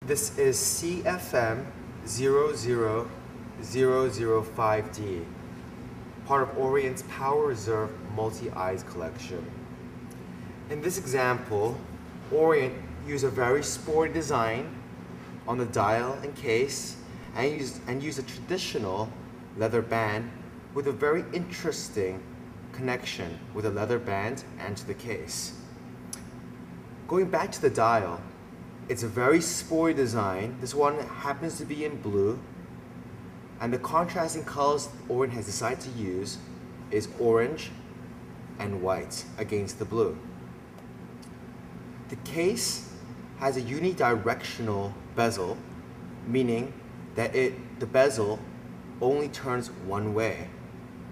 This is cfm00005d, part of Orient's Power Reserve Multi-Eyes collection. In this example, Orient used a very sporty design on the dial and case and used a traditional leather band with a very interesting connection with a leather band and to the case. Going back to the dial, it's a very sporty design. This one happens to be in blue, and the contrasting colors Orient has decided to use is orange and white against the blue. The case has a unidirectional bezel, meaning that the bezel only turns one way.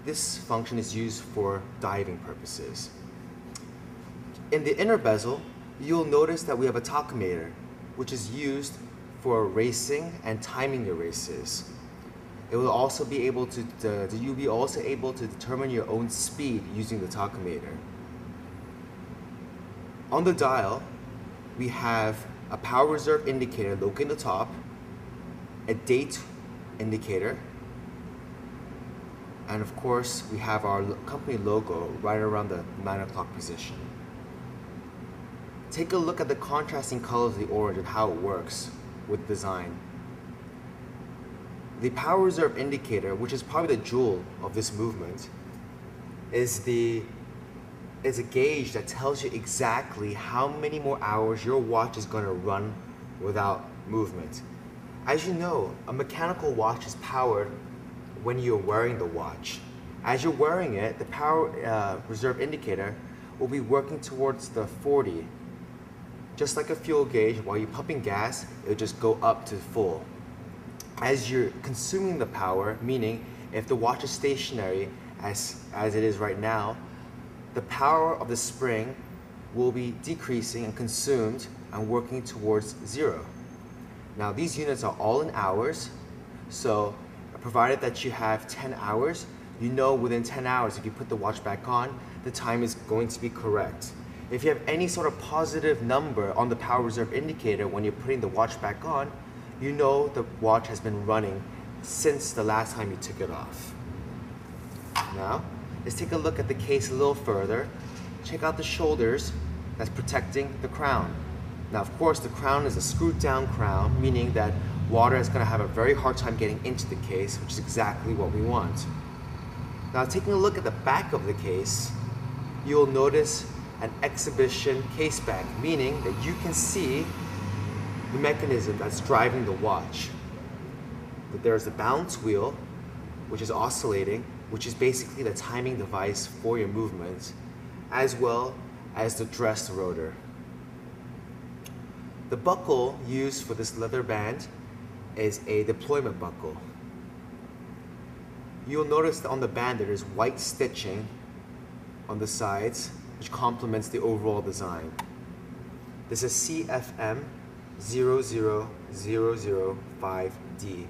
This function is used for diving purposes. In the inner bezel, you'll notice that we have a tachometer, which is used for racing and timing your races. It will also be able to, you'll be also able to determine your own speed using the tachometer. On the dial, we have a power reserve indicator located at the top, a date indicator, and of course we have our company logo right around the 9 o'clock position. Take a look at the contrasting colors of the orange and how it works with design. The power reserve indicator, which is probably the jewel of this movement, is a gauge that tells you exactly how many more hours your watch is going to run without movement. As you know, a mechanical watch is powered when you're wearing the watch. As you're wearing it, the power reserve indicator will be working towards the 40. Just like a fuel gauge, while you're pumping gas, it'll just go up to full. As you're consuming the power, meaning if the watch is stationary as it is right now, the power of the spring will be decreasing and consumed and working towards 0. Now these units are all in hours, so provided that you have 10 hours, you know within 10 hours if you put the watch back on, the time is going to be correct. If you have any sort of positive number on the power reserve indicator when you're putting the watch back on, you know the watch has been running since the last time you took it off. Now, let's take a look at the case a little further. Check out the shoulders that's protecting the crown. Now, of course, the crown is a screwed down crown, meaning that water is going to have a very hard time getting into the case, which is exactly what we want. Now, taking a look at the back of the case, you'll notice an exhibition case back, meaning that you can see the mechanism that's driving the watch. That there's the balance wheel, which is oscillating, which is basically the timing device for your movements, as well as the dress rotor. The buckle used for this leather band is a deployment buckle. You'll notice that on the band there is white stitching on the sides, which complements the overall design. This is cfm00005d.